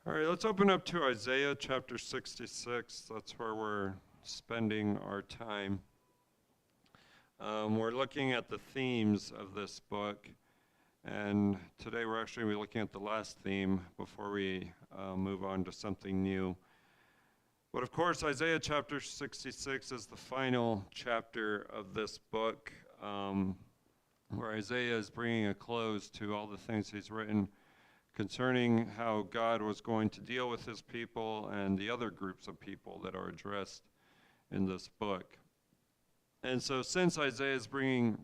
All right, let's open up to Isaiah chapter 66. That's where we're spending our time. We're looking at the themes of this book, and today we're actually going to be looking at the last theme before we move on to something new. But of course, Isaiah chapter 66 is the final chapter of this book, where Isaiah is bringing a close to all the things he's written concerning how God was going to deal with his people and the other groups of people that are addressed in this book. And so since Isaiah is bringing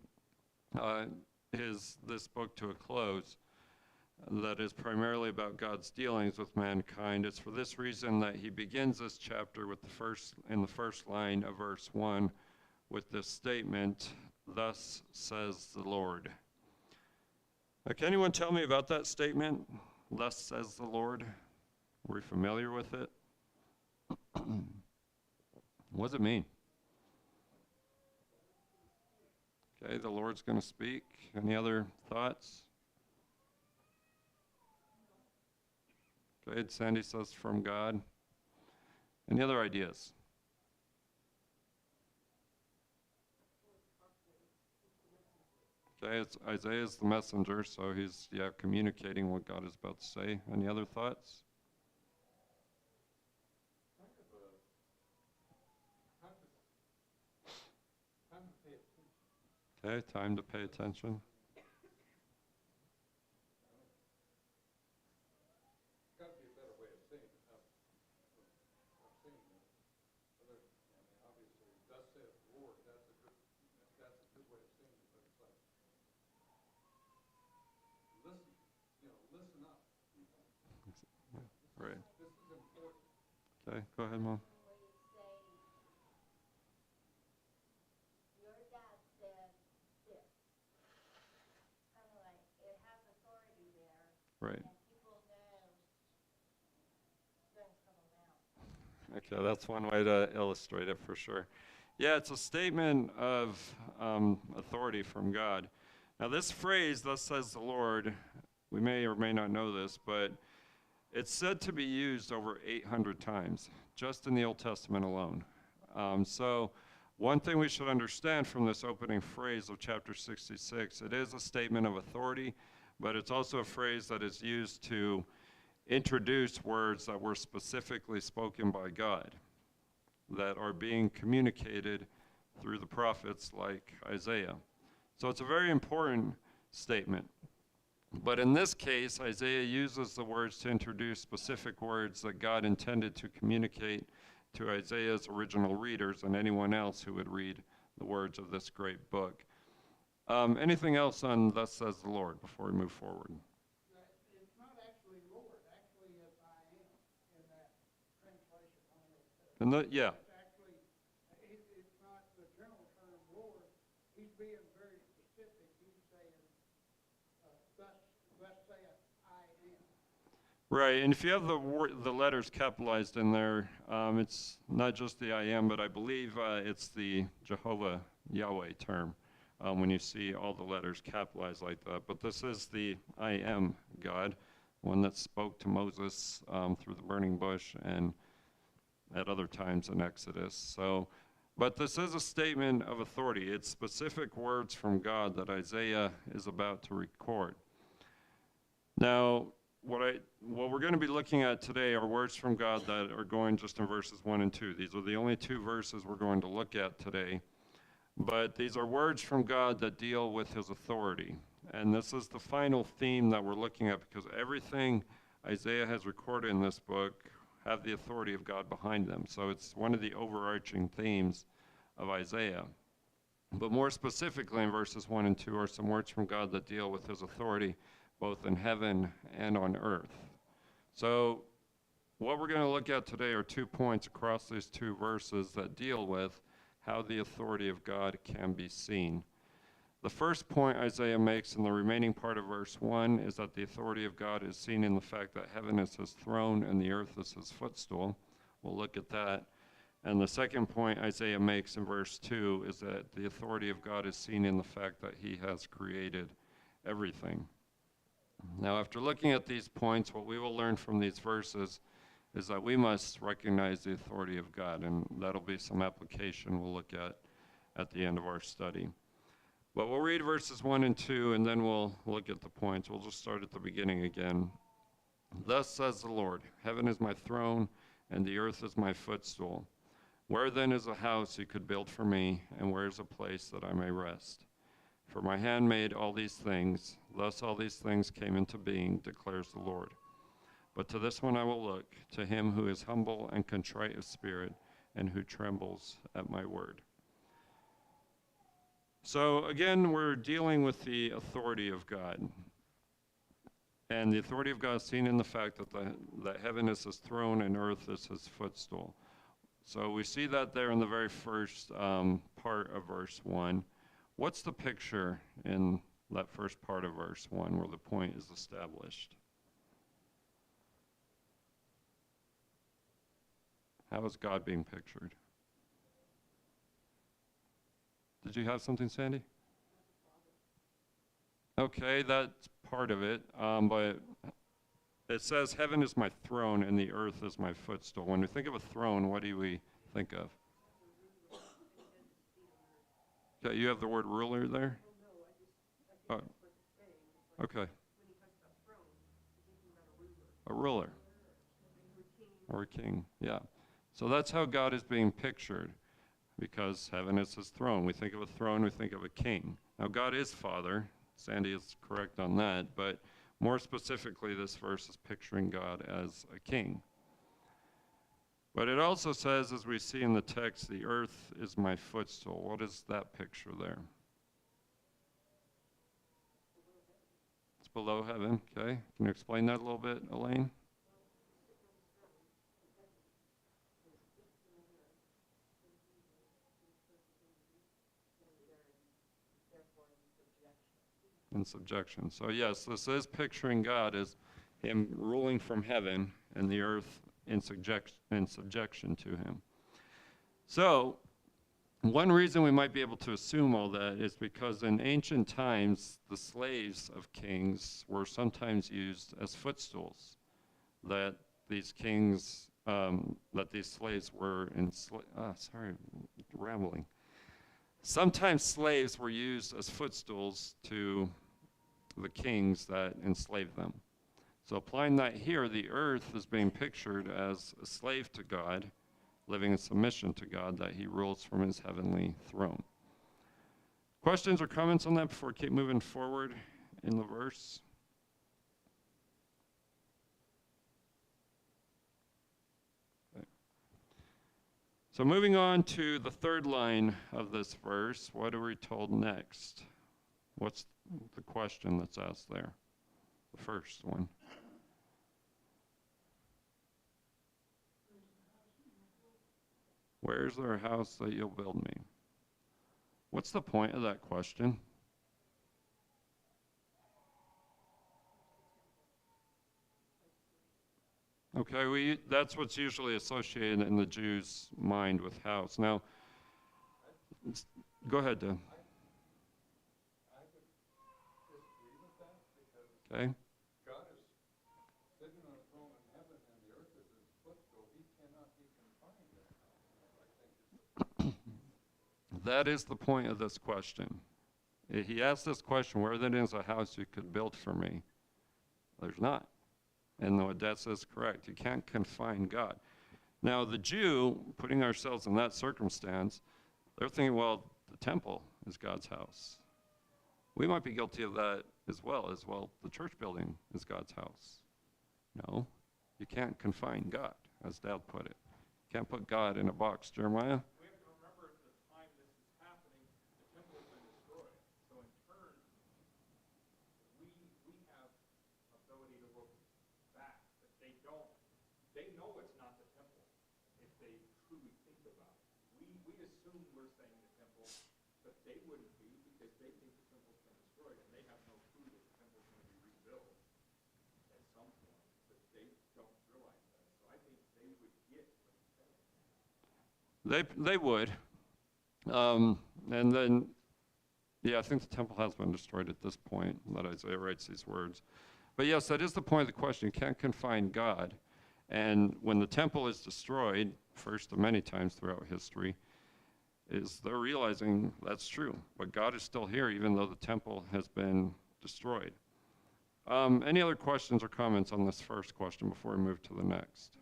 this book to a close, that is primarily about God's dealings with mankind, it's for this reason that he begins this chapter with in the first line of verse 1 with this statement, "Thus says the Lord." Can anyone tell me about that statement? Thus says the Lord. Are we familiar with it? What does it mean? Okay, the Lord's going to speak. Any other thoughts? Okay, Sandy says from God. Any other ideas? Okay, Isaiah's the messenger, so he's communicating what God is about to say. Any other thoughts? Okay, time to pay attention. Right. Okay, go ahead, Mom. Right. Okay, that's one way to illustrate it for sure. Yeah, it's a statement of authority from God. Now this phrase, "thus says the Lord," we may or may not know this, but it's said to be used over 800 times, just in the Old Testament alone. So one thing we should understand from this opening phrase of chapter 66, it is a statement of authority, but it's also a phrase that is used to introduce words that were specifically spoken by God, that are being communicated through the prophets like Isaiah. So it's a very important statement. But in this case, Isaiah uses the words to introduce specific words that God intended to communicate to Isaiah's original readers and anyone else who would read the words of this great book. Anything else on "Thus says the Lord" before we move forward? It's not actually Lord. Actually, it's "I am" in that translation. Yeah. It's actually, it's not the general term Lord. He's being very specific. He's saying, thus saith I am. Right, and if you have the letters capitalized in there, it's not just the "I am," but I believe it's the Jehovah Yahweh term when you see all the letters capitalized like that. But this is the "I am" God, one that spoke to Moses through the burning bush and at other times in Exodus. But this is a statement of authority. It's specific words from God that Isaiah is about to record. Now, what we're going to be looking at today are words from God that are going just in verses 1 and 2. These are the only two verses we're going to look at today. But these are words from God that deal with his authority. And this is the final theme that we're looking at, because everything Isaiah has recorded in this book have the authority of God behind them. So it's one of the overarching themes of Isaiah. But more specifically in verses 1 and 2 are some words from God that deal with his authority both in heaven and on earth. So what we're going to look at today are 2 points across these 2 verses that deal with how the authority of God can be seen. The first point Isaiah makes in the remaining part of verse 1 is that the authority of God is seen in the fact that heaven is his throne and the earth is his footstool. We'll look at that. And the second point Isaiah makes in verse 2 is that the authority of God is seen in the fact that he has created everything. Now, after looking at these points, what we will learn from these verses is that we must recognize the authority of God, and that'll be some application we'll look at the end of our study. But we'll read verses 1 and 2, and then we'll look at the points. We'll just start at the beginning again. Thus says the Lord, heaven is my throne, and the earth is my footstool. Where then is a house you could build for me, and where is a place that I may rest? For my hand made all these things, thus all these things came into being, declares the Lord. But to this one I will look, to him who is humble and contrite of spirit, and who trembles at my word. So again, we're dealing with the authority of God. And the authority of God is seen in the fact that heaven is his throne and earth is his footstool. So we see that there in the very first part of verse 1. What's the picture in that first part of verse 1 where the point is established? How is God being pictured? Did you have something, Sandy? Okay, that's part of it, but it says, heaven is my throne and the earth is my footstool. When we think of a throne, what do we think of? Okay, you have the word ruler there? Oh, okay. A ruler. Or a king, yeah. So that's how God is being pictured, because heaven is his throne. We think of a throne, we think of a king. Now, God is Father. Sandy is correct on that, but more specifically, this verse is picturing God as a king. But it also says, as we see in the text, the earth is my footstool. What is that picture there? It's below heaven, okay. Can you explain that a little bit, Elaine? In subjection. So yes, this is picturing God as him ruling from heaven and the earth in subjection to him. So one reason we might be able to assume all that is because in ancient times, the slaves of kings were sometimes used as footstools, that these kings, that these slaves were rambling. Sometimes slaves were used as footstools to the kings that enslaved them. So applying that here, the earth is being pictured as a slave to God, living in submission to God, that he rules from his heavenly throne. Questions or comments on that before we keep moving forward in the verse? So moving on to the third line of this verse, what are we told next? What's the question that's asked there? The first one. Where's there a house that you'll build me? What's the point of that question? Okay, that's what's usually associated in the Jews' mind with house. Now, go ahead, Dan. I would disagree with that because Okay. God is sitting on a throne in heaven and the earth is his footstool. He cannot be confined in a house. I think That is the point of this question. He asked this question, where then is a house you could build for me? There's not. And what that says is correct. You can't confine God. Now, the Jew, putting ourselves in that circumstance, they're thinking, well, the temple is God's house. We might be guilty of that as well, the church building is God's house. No, you can't confine God, as Dad put it. You can't put God in a box. Jeremiah? We have to remember at the time this is happening, the temple has been destroyed. So in turn, we have ability to look back, but they know it's not the temple if they truly think about it. We assume we're saying the temple, but they wouldn't be because they think the temple's been destroyed and they have no clue that the temple's going to be rebuilt at some point, but they don't realize that. So I think they would get what he's saying. They would. And then, yeah, I think the temple has been destroyed at this point that Isaiah writes these words. But yes, that is the point of the question. You can't confine God. And when the temple is destroyed, first of many times throughout history, is they're realizing that's true. But God is still here even though the temple has been destroyed. Any other questions or comments on this first question before we move to the next?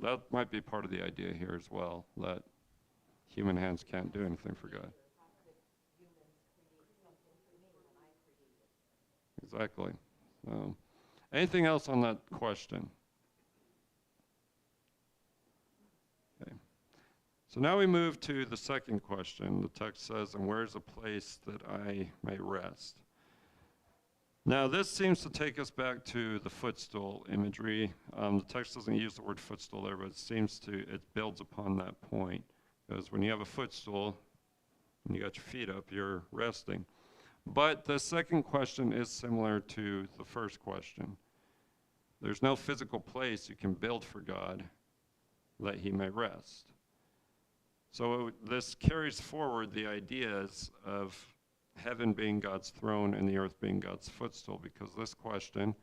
That might be part of the idea here as well, that human hands can't do anything for God. Exactly. So, anything else on that question? Okay. So now we move to the second question. The text says, "And where's a place that I may rest?" Now this seems to take us back to the footstool imagery. The text doesn't use the word footstool there, but it builds upon that point. Because when you have a footstool and you got your feet up, you're resting. But the second question is similar to the first question. There's no physical place you can build for God that he may rest. So this carries forward the ideas of heaven being God's throne and the earth being God's footstool, because this question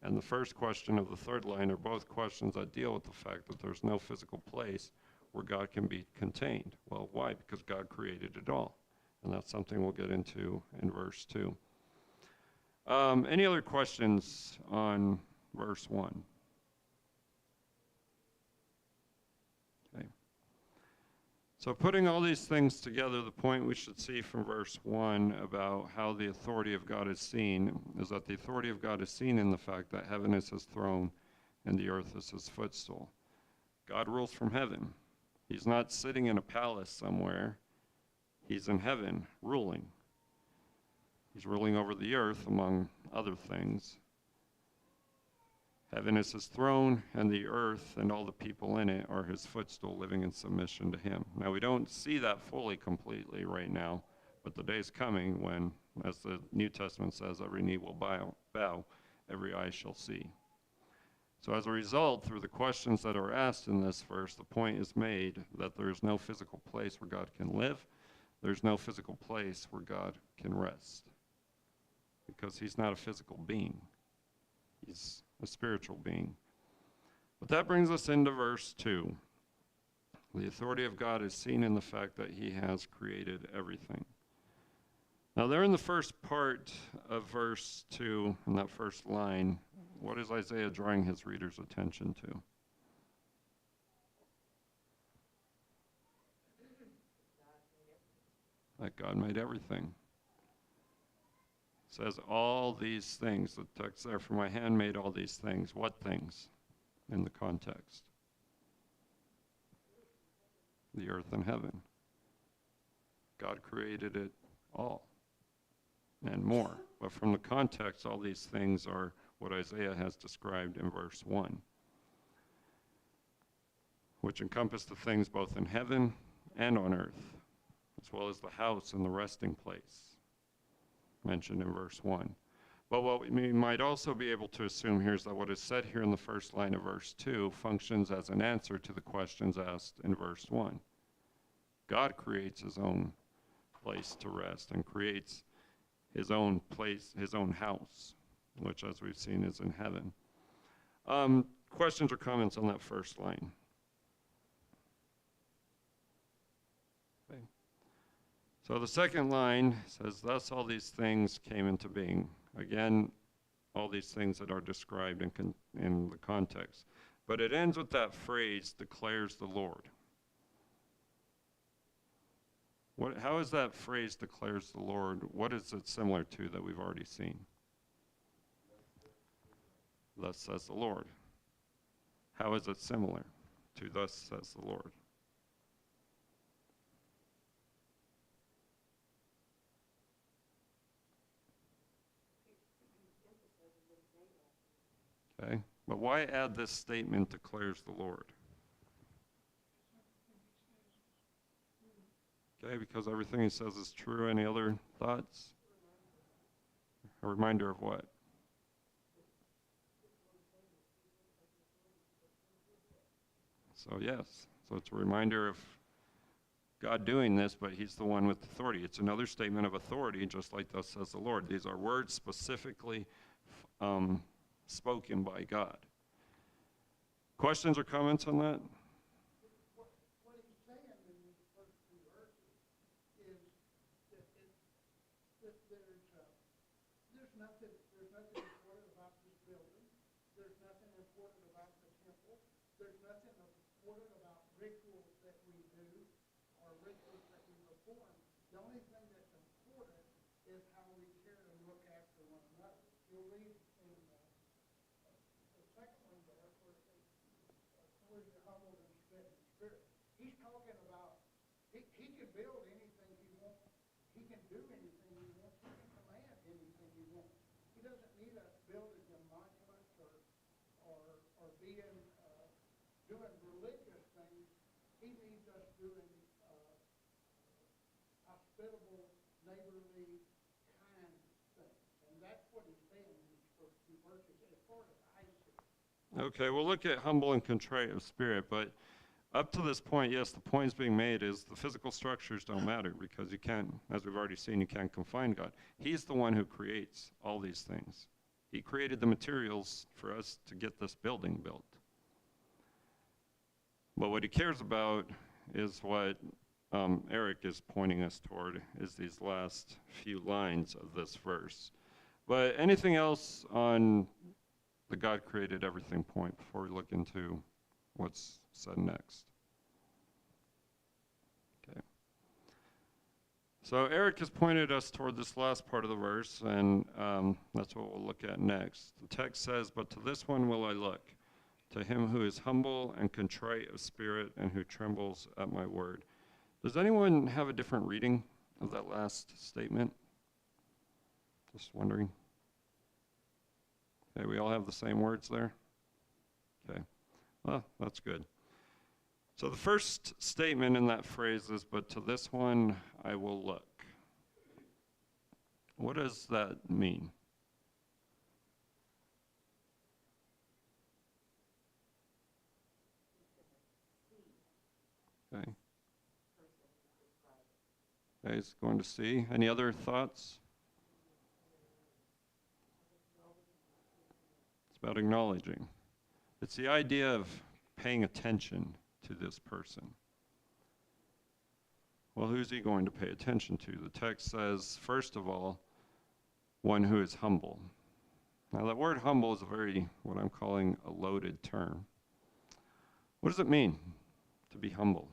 and the first question of the third line are both questions that deal with the fact that there's no physical place where God can be contained. Well, why? Because God created it all. And that's something we'll get into in verse 2. Any other questions on verse 1? Okay. So putting all these things together, the point we should see from verse 1 about how the authority of God is seen is that the authority of God is seen in the fact that heaven is his throne and the earth is his footstool. God rules from heaven. He's not sitting in a palace somewhere. He's in heaven, ruling. He's ruling over the earth, among other things. Heaven is his throne, and the earth and all the people in it are his footstool, living in submission to him. Now, we don't see that fully, completely right now, but the day is coming when, as the New Testament says, every knee will bow, every eye shall see. So as a result, through the questions that are asked in this verse, the point is made that there is no physical place where God can live. There's no physical place where God can rest, because he's not a physical being. He's a spiritual being. But that brings us into verse 2. The authority of God is seen in the fact that he has created everything. Now there in the first part of verse 2, in that first line, what is Isaiah drawing his reader's attention to? That God made everything. It says all these things. The text there, "For my hand made all these things." What things in the context? The earth and heaven. God created it all and more. But from the context, all these things are what Isaiah has described in verse 1, which encompass the things both in heaven and on earth, as well as the house and the resting place mentioned in verse 1. But what we might also be able to assume here is that what is said here in the first line of verse 2 functions as an answer to the questions asked in verse 1. God creates his own place to rest and creates his own place, his own house, which, as we've seen, is in heaven. Questions or comments on that first line? Okay. So the second line says, "Thus all these things came into being." Again, all these things that are described in the context. But it ends with that phrase, "declares the Lord." How is that phrase, "declares the Lord"? What is it similar to that we've already seen? "Thus says the Lord." How is it similar to "thus says the Lord"? Okay, but why add this statement, "declares the Lord"? Okay, because everything he says is true. Any other thoughts? A reminder of what? So yes, so it's a reminder of God doing this, but he's the one with authority. It's another statement of authority, just like thus says the Lord. These are words specifically spoken by God. Questions or comments on that? What he's saying in these first two verses is that there's nothing important about this building. There's nothing important about the temple. There's nothing important about rituals that we do or rituals that we perform. The only thing that's important is how we care and look after one another. You'll read in the second one there where it says, where you're humble and submit in spirit. He's talking about he can build anything he wants. He can do anything he wants. He can command anything he wants. He doesn't need us building him monuments or being doing religious things. He needs us doing hospitable, neighborly, kind things. And that's what he's saying in these first two verses, as far as I see it. Okay, we'll look at humble and contrite of spirit, but up to this point, yes, the point is being made is the physical structures don't matter because you can't, as we've already seen, you can't confine God. He's the one who creates all these things. He created the materials for us to get this building built. But what he cares about is what Eric is pointing us toward, is these last few lines of this verse. But anything else on the God created everything point before we look into what's said next? Okay. So Eric has pointed us toward this last part of the verse, and that's what we'll look at next. The text says, "But to this one will I look, to him who is humble and contrite of spirit and who trembles at my word." Does anyone have a different reading of that last statement? Just wondering. Okay, we all have the same words there? Okay, well, that's good. So the first statement in that phrase is, "But to this one I will look." What does that mean? Okay. Okay, he's going to see. Any other thoughts? It's about acknowledging. It's the idea of paying attention to this person. Well, who's he going to pay attention to? The text says, first of all, one who is humble. Now, that word humble is a very, what I'm calling a loaded term. What does it mean to be humble?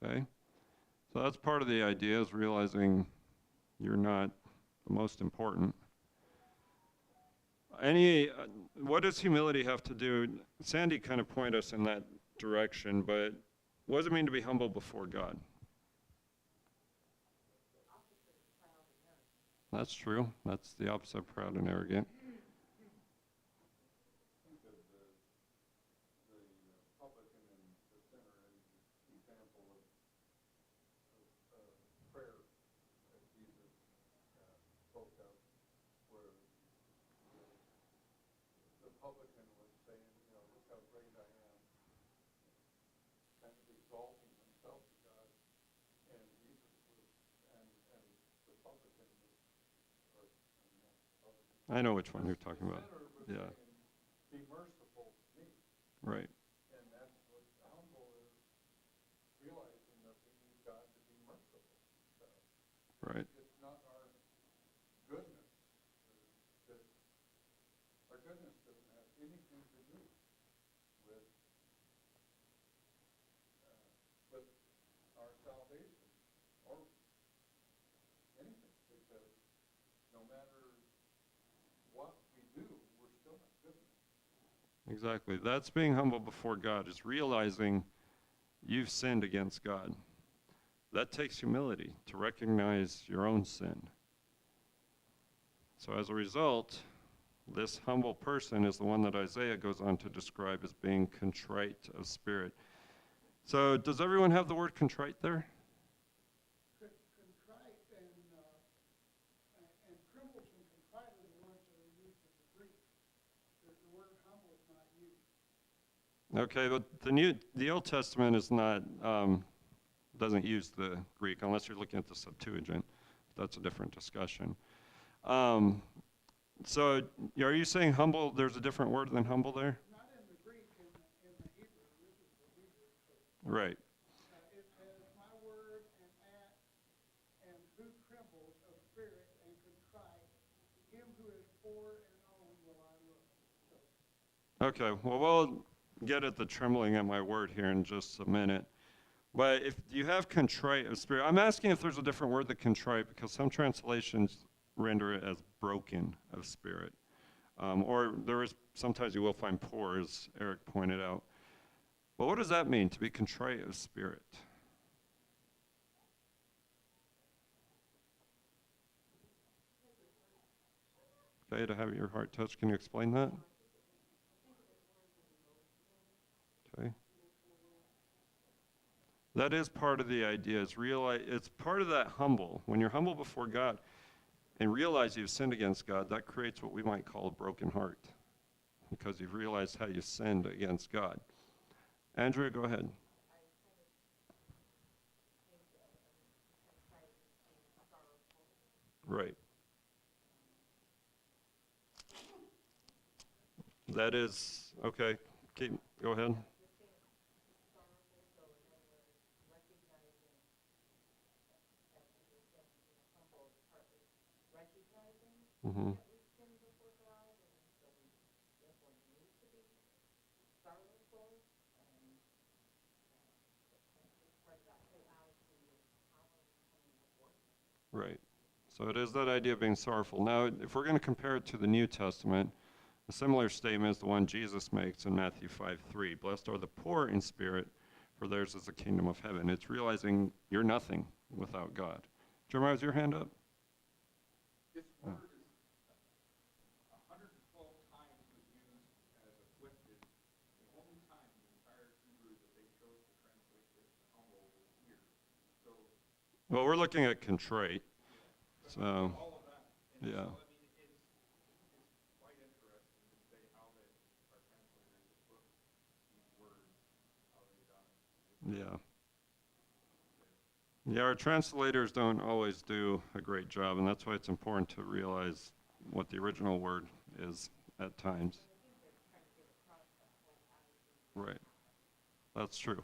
Okay, so that's part of the idea, is realizing you're not the most important. What does humility have to do? Sandy kind of pointed us in that direction, but what does it mean to be humble before God? That's true. That's the opposite of proud and arrogant. Think of the publican and the sinner as the example of prayer that Jesus spoke of, where the publican was saying, look how great I am, kind of exalting himself to God, and Jesus was, and the publican was, I know which one you're talking about. Yeah. Saying, be merciful to me. Right. And that's what humble is, realizing that we need God to be merciful to us. Right. It's not our goodness. Our goodness doesn't have anything to do with our salvation or anything, because no matter what we do, we're still not good enough. Exactly. That's being humble before God, is realizing you've sinned against God. That takes humility, to recognize your own sin. So as a result, This humble person is the one that Isaiah goes on to describe as being contrite of spirit. So does everyone have the word contrite there? Contrite and trembles and contrite are the words that are used in the Greek. The word humble is not used. Okay, but the Old Testament is not doesn't use the Greek unless you're looking at the Septuagint. That's a different discussion. So are you saying humble? There's a different word than humble there? Not in the Greek, in the Hebrew. This is the Hebrew. So, Right. it says, my word and who trembles of spirit and contrite, him who is poor and own will I look. So, Okay. Well, we'll get at the trembling at my word here in just a minute. But if you have contrite of spirit, I'm asking if there's a different word than contrite because some translations render it as broken of spirit. Or there is sometimes you will find poor, as Eric pointed out. But what does that mean, to be contrite of spirit? Okay, to have your heart touched. Can you explain that? Okay. That is part of the idea. It's part of that humble. When you're humble before God and realize you've sinned against God, that creates what we might call a broken heart because you've realized how you sinned against God. Andrea, go ahead. Right. That is, okay, go ahead. Mm-hmm. Right. So it is that idea of being sorrowful. Now, if we're going to compare it to the New Testament, a similar statement is the one Jesus makes in Matthew 5:3. Blessed are the poor in spirit, for theirs is the kingdom of heaven. It's realizing you're nothing without God. Jeremiah, has your hand up? This word is 112 times was used as afflicted. The only time in the entire Hebrew that they chose to translate this humble was here. So, Well, we're looking at contrite. So, all of that. And yeah. so, I mean, it's quite interesting to say how our translators have put these words, how they've done it. Yeah. Yeah, our translators don't always do a great job, and that's why it's important to realize what the original word is at times. Right. That's true.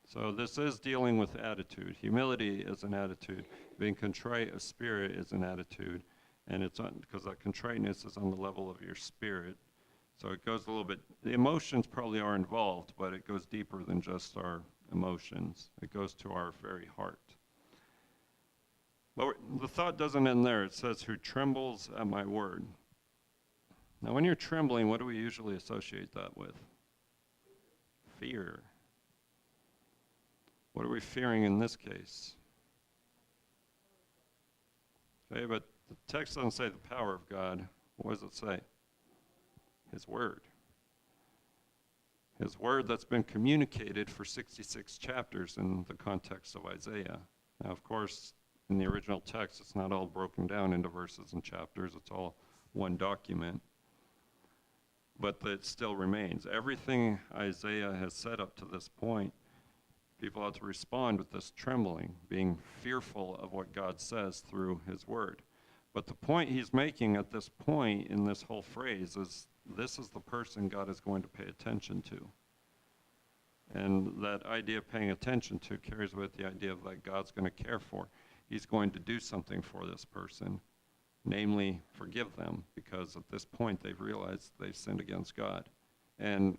So this is dealing with attitude. Humility is an attitude. Being contrite of spirit is an attitude. And it's because that contriteness is on the level of your spirit. So it goes a little bit, the emotions probably are involved, but it goes deeper than just our emotions. It goes to our very heart. But the thought doesn't end there. It says, who trembles at my word. Now when you're trembling, what do we usually associate that with? Fear. What are we fearing in this case? Okay, but the text doesn't say the power of God. What does it say? His word. His word that's been communicated for 66 chapters in the context of Isaiah. Now, of course, in the original text, it's not all broken down into verses and chapters. It's all one document. But it still remains. Everything Isaiah has said up to this point, people have to respond with this trembling, being fearful of what God says through his word. But the point he's making at this point in this whole phrase is this is the person God is going to pay attention to. And that idea of paying attention to carries with the idea of that God's going to care for. He's going to do something for this person, namely forgive them, because at this point they've realized they've sinned against God. And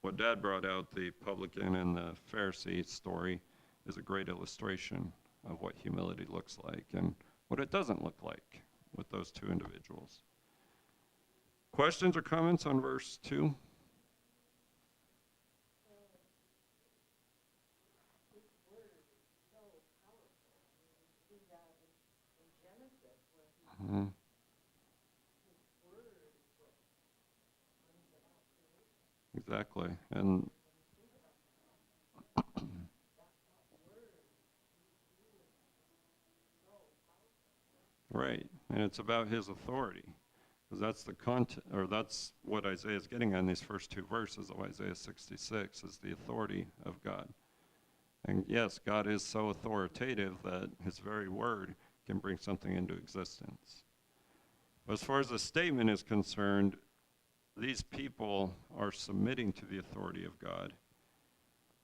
what Dad brought out, the publican and the Pharisee story, is a great illustration of what humility looks like and what it doesn't look like with those two individuals. Questions or comments on verse 2? Mhm. Exactly. And right. And it's about his authority. Because that's the content, or that's what Isaiah is getting at in these first two verses of Isaiah 66, is the authority of God. And yes, God is so authoritative that his very word can bring something into existence. But as far as the statement is concerned, these people are submitting to the authority of God.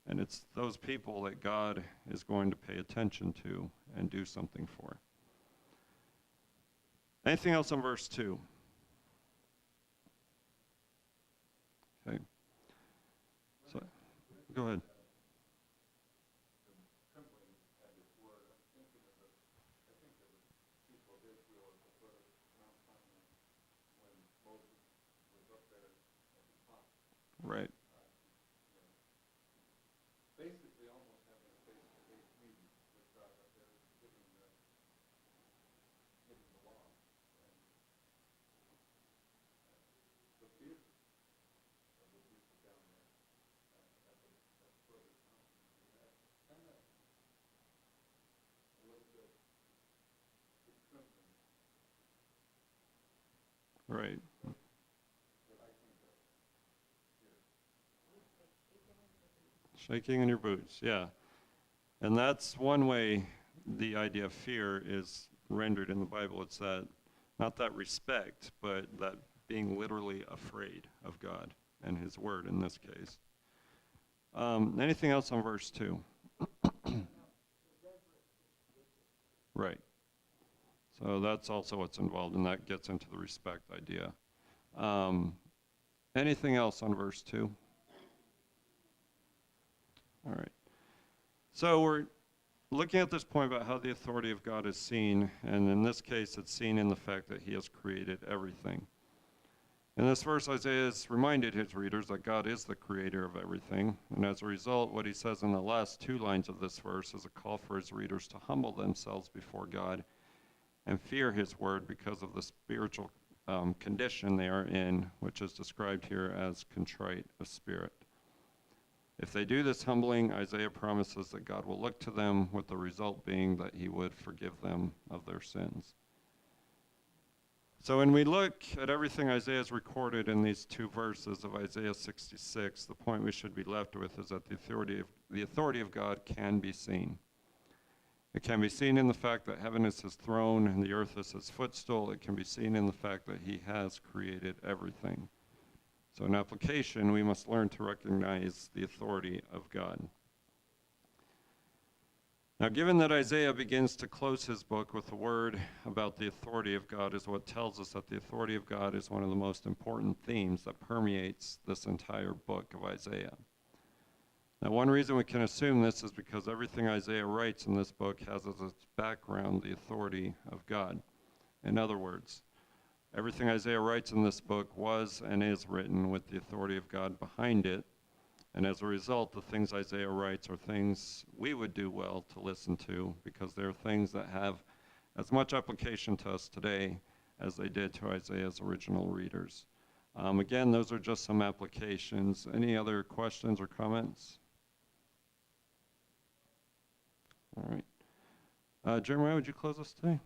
And it's those people that God is going to pay attention to and do something for. Anything else on verse 2? Okay. So, go ahead. Right. Basically almost having a face-to-face meeting with God up there, giving the law. And the fear of the people down there at the further mountain, kind of a little bit trembling Right. that I think of here. Shaking in your boots, yeah. And that's one way the idea of fear is rendered in the Bible. It's that, not that respect, but that being literally afraid of God and his word in this case. Anything else on verse 2? Right. So that's also what's involved, and that gets into the respect idea. Anything else on verse 2? All right. So we're looking at this point about how the authority of God is seen, and in this case, it's seen in the fact that he has created everything. In this verse, Isaiah has reminded his readers that God is the creator of everything, and as a result, what he says in the last two lines of this verse is a call for his readers to humble themselves before God and fear his word because of the spiritual condition they are in, which is described here as contrite of spirit. If they do this humbling, Isaiah promises that God will look to them, with the result being that he would forgive them of their sins. So when we look at everything Isaiah has recorded in these two verses of Isaiah 66, the point we should be left with is that the authority of God can be seen. It can be seen in the fact that heaven is his throne and the earth is his footstool. It can be seen in the fact that he has created everything. So in application, we must learn to recognize the authority of God. Now, given that Isaiah begins to close his book with a word about the authority of God, is what tells us that the authority of God is one of the most important themes that permeates this entire book of Isaiah. Now, one reason we can assume this is because everything Isaiah writes in this book has as its background the authority of God. In other words, everything Isaiah writes in this book was and is written with the authority of God behind it, and as a result, the things Isaiah writes are things we would do well to listen to, because they're things that have as much application to us today as they did to Isaiah's original readers. Again, those are just some applications. Any other questions or comments? All right. Jeremiah, would you close us today?